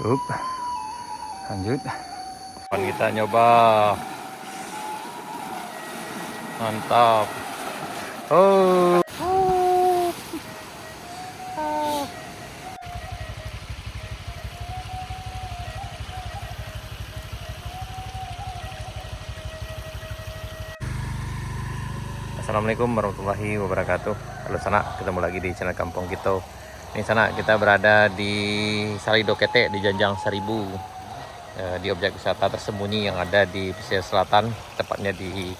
Up. Lanjut. Kita nyoba. Mantap. Oh. Assalamualaikum warahmatullahi wabarakatuh. Halo Sana, ketemu lagi di channel Kampung Kita. Ini Sana, kita berada di Salido Kete di Janjang Seribu, di objek wisata tersembunyi yang ada di pesisir selatan, tepatnya di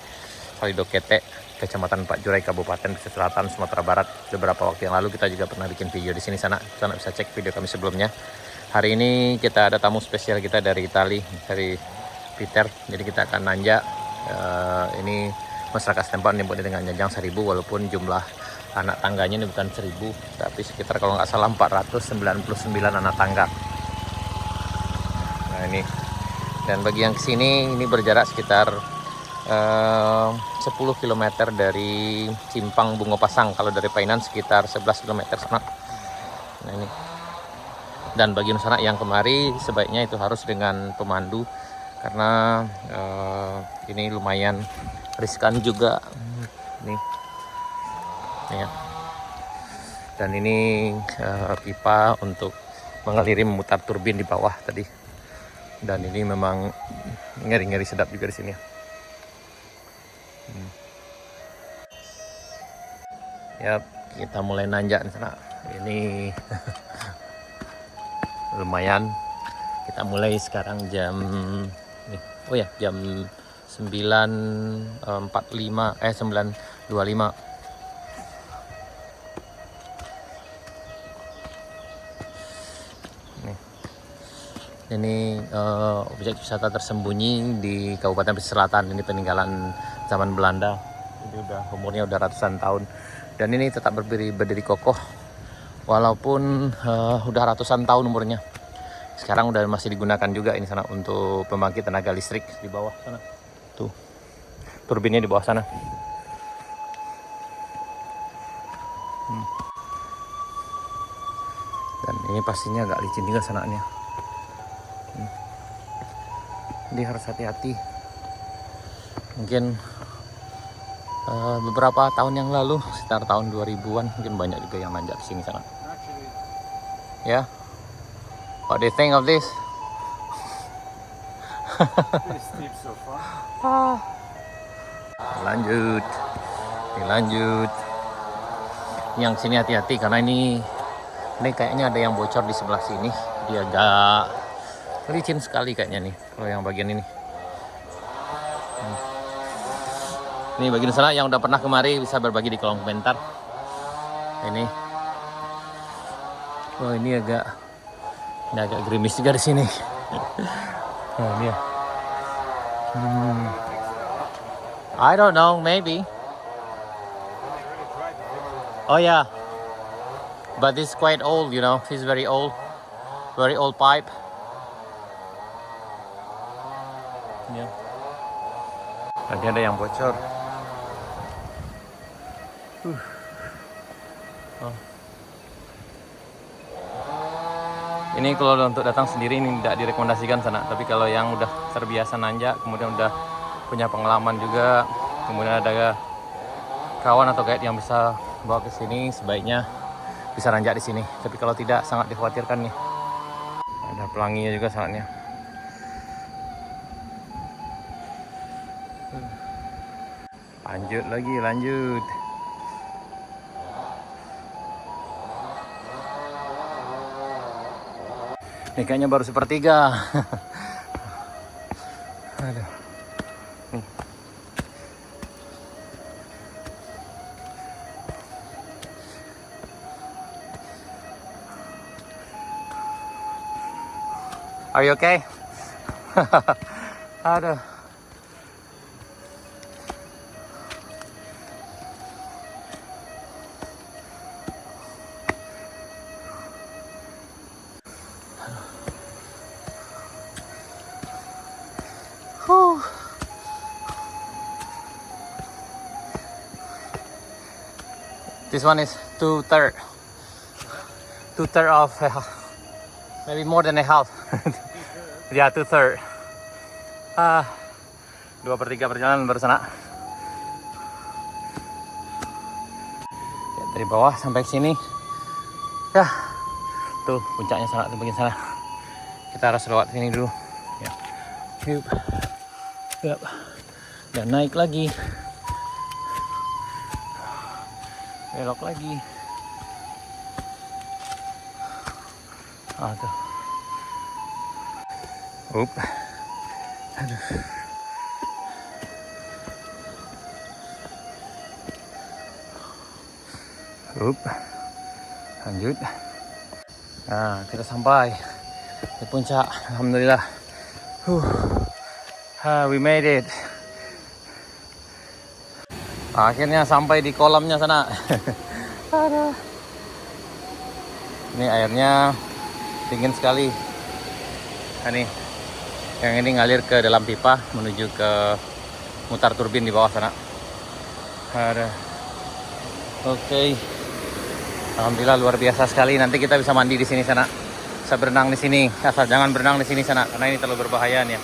Salido Kete, Kecamatan Pak Jurai, Kabupaten Pesisir Selatan, Sumatera Barat. Beberapa waktu yang lalu kita juga pernah bikin video di sini Sana. Sana bisa cek video kami sebelumnya. Hari ini kita ada tamu spesial kita dari Itali, dari Peter. Jadi kita akan nanjak. Ini masyarakat setempat menyebutnya dengan Janjang Seribu, walaupun jumlah anak tangganya ini bukan 1000, tapi sekitar kalau nggak salah 499 anak tangga. Nah ini, dan bagi yang kesini ini berjarak sekitar 10 km dari Simpang Bungo Pasang. Kalau dari Painan sekitar 11 km sana. Nah ini, dan bagi sana yang kemari sebaiknya itu harus dengan pemandu, karena ini lumayan riskan juga nih ya. Dan ini pipa untuk mengaliri memutar turbin di bawah tadi. Dan ini memang ngeri-ngeri sedap juga di sini ya. Ya, kita mulai nanjak di sana. Ini lumayan. Kita mulai sekarang jam jam 9.25 9.25. Ini objek wisata tersembunyi di Kabupaten Pesisir Selatan. Ini peninggalan zaman Belanda. Ini umurnya udah ratusan tahun. Dan ini tetap berdiri kokoh walaupun udah ratusan tahun umurnya. Sekarang udah masih digunakan juga ini sana untuk pembangkit tenaga listrik di bawah sana. Tuh, turbinnya di bawah sana. Dan ini pastinya agak licin juga sananya. Jadi harus hati-hati. Mungkin beberapa tahun yang lalu, sekitar tahun 2000-an, mungkin banyak juga yang nanjak di sini sana. Ya. What do you think of this? Lanjut. Yang sini hati-hati karena ini kayaknya ada yang bocor di sebelah sini. Dia agak licin sekali kayaknya nih kalau yang bagian ini. Ini bagian sana yang udah pernah kemari bisa berbagi di kolom komentar. Ini agak gerimis juga di sini. Nah, ini ya. I don't know, maybe. Oh yeah, but this is quite old, you know. This is very old pipe. Yeah. Tadi ada yang bocor. Oh. Ini kalau untuk datang sendiri ini tidak direkomendasikan sana. Tapi kalau yang udah terbiasa nanjak, kemudian udah punya pengalaman juga, kemudian ada kawan atau guide yang bisa bawa ke sini, sebaiknya bisa nanjak di sini. Tapi kalau tidak, sangat dikhawatirkan nih. Ada pelanginya juga sangatnya. Lanjut. Ini kayaknya baru sepertiga. Aduh. Nih. Are you okay? Aduh. This one is two-third of Maybe more than a half. Ya, 2/3. 2/3 perjalanan baru sana. Ya, dari bawah sampai sini. Ya, tuh puncaknya sana, tuh bagian sana. Kita harus lewat sini dulu. Ya, yuk. Yap. Dan naik lagi. Belok lagi. Tuh. Aduh. Lanjut. Nah, kita sampai di puncak. Alhamdulillah. We made it. Akhirnya sampai di kolamnya sana. Ini airnya dingin sekali. Ini yang ini ngalir ke dalam pipa menuju ke mutar turbin di bawah sana. Oke. Alhamdulillah luar biasa sekali. Nanti kita bisa mandi di sini sana. Bisa berenang di sini. Asal jangan berenang di sini sana karena ini terlalu berbahaya nih ya.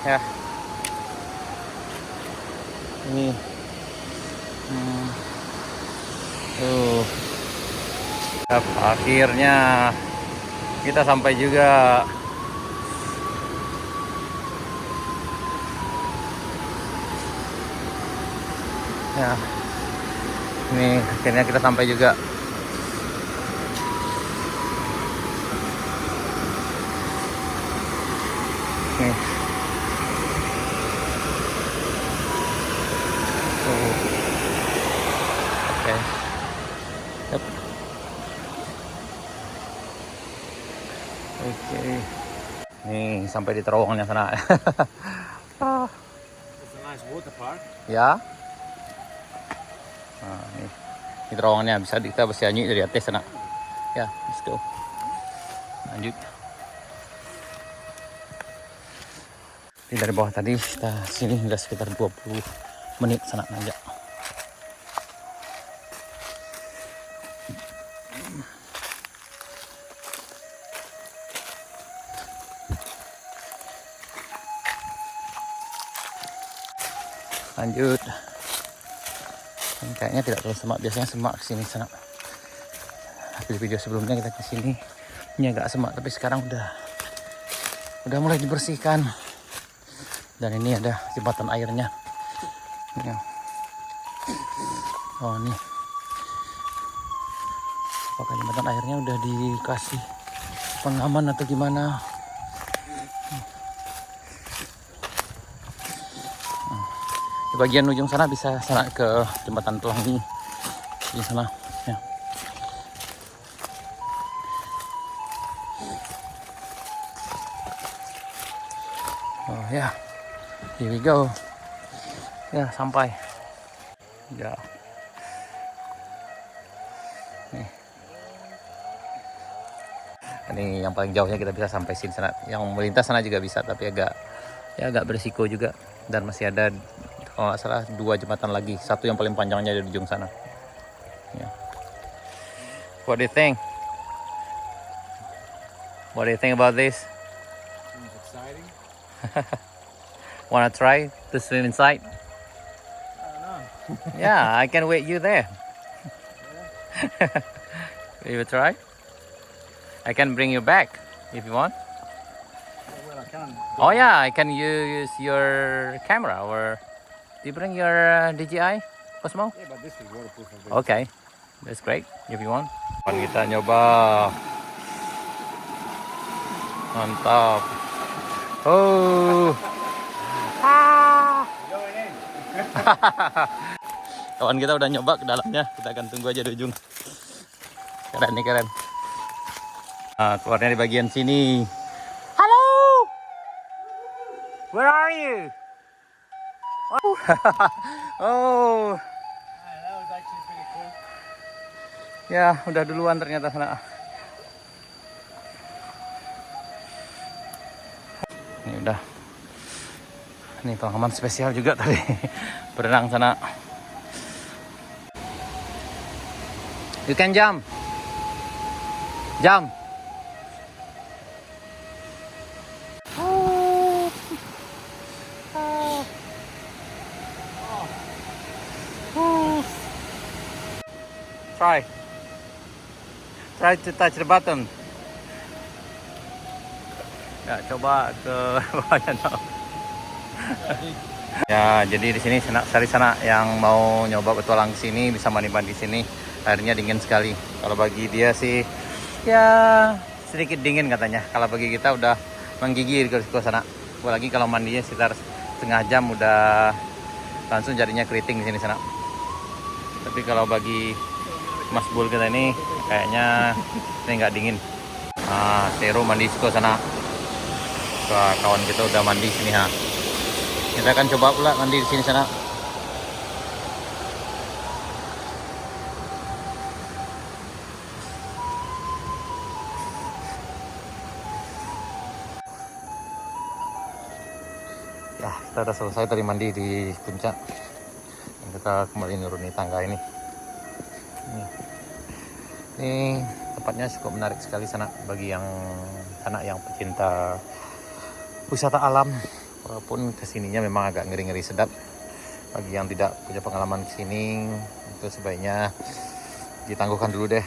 Ya. Ini. Akhirnya kita sampai juga. Ya. Ini akhirnya kita sampai juga. Nih. Oke. Yep. Oke. Nih sampai di terowongannya sana. It's a nice water park. Ya. Nah, ini terowongannya bisa kita bersianyi dari atas sana. Ya, let's go. Lanjut. Ini dari bawah tadi kita sini udah sekitar 20 menit sana aja. Lanjut. Kayaknya tidak terlalu semak, biasanya semak kesini sana. Di video sebelumnya kita kesini ini agak semak, tapi sekarang udah mulai dibersihkan. Dan ini ada jembatan airnya. Oh nih, apakah jembatan airnya udah dikasih pengaman atau gimana? Di bagian ujung sana bisa sana ke jembatan Pelangi di sana ya. Oh ya, here we go. Ya sampai. Ya. Nih. Ini yang paling jauhnya kita bisa sampai sini sana. Yang melintas sana juga bisa, tapi agak berisiko juga. Dan masih ada kalau nggak salah 2 jembatan lagi, satu yang paling panjangnya di ujung sana. Yeah. What do you think? What do you think about this? Seems exciting. Wanna try to swim inside? I don't know. Yeah, I can wait you there. You will try? I can bring you back if you want. Well, I can. Oh yeah, I can use your camera or. Do you bring your DJI Osmo? Yeah, but this is waterproof. Okay, that's great if you want. Kita nyoba, mantap. Oh, kawan kita udah nyoba ke dalamnya. Kita akan tunggu aja di ujung. Keren nih, keren. Nah, keluarnya di bagian sini. Halo, where are you? Oh, That was actually pretty cool. ya udah duluan ternyata sana. Ini udah. Ini pengalaman spesial juga tadi berenang sana. You can jump. Jump. Try. Try to touch the button. Ya, coba ke bawahnya dong. Ya, jadi di sini Sari Sana yang mau nyoba petualang ke sini bisa mandi-mandi di sini. Airnya dingin sekali. Kalau bagi dia sih ya sedikit dingin katanya. Kalau bagi kita udah menggigil ke sana. Apalagi kalau mandinya sekitar setengah jam udah langsung jadinya keriting di sini sana. Tapi kalau bagi Mas Bul kita ini kayaknya ini nggak dingin. Nah, Seru mandi ke sana. Wah, kawan kita udah mandi sini ha. Kita akan coba pula mandi di sini sana. Ya, kita udah selesai tadi mandi di puncak. Dan kita kembali nuruni tangga ini. Ini tempatnya cukup menarik sekali sana bagi yang anak yang pecinta wisata alam. Walaupun kesininya memang agak ngeri-ngeri sedap. Bagi yang tidak punya pengalaman kesini, itu sebaiknya ditangguhkan dulu deh.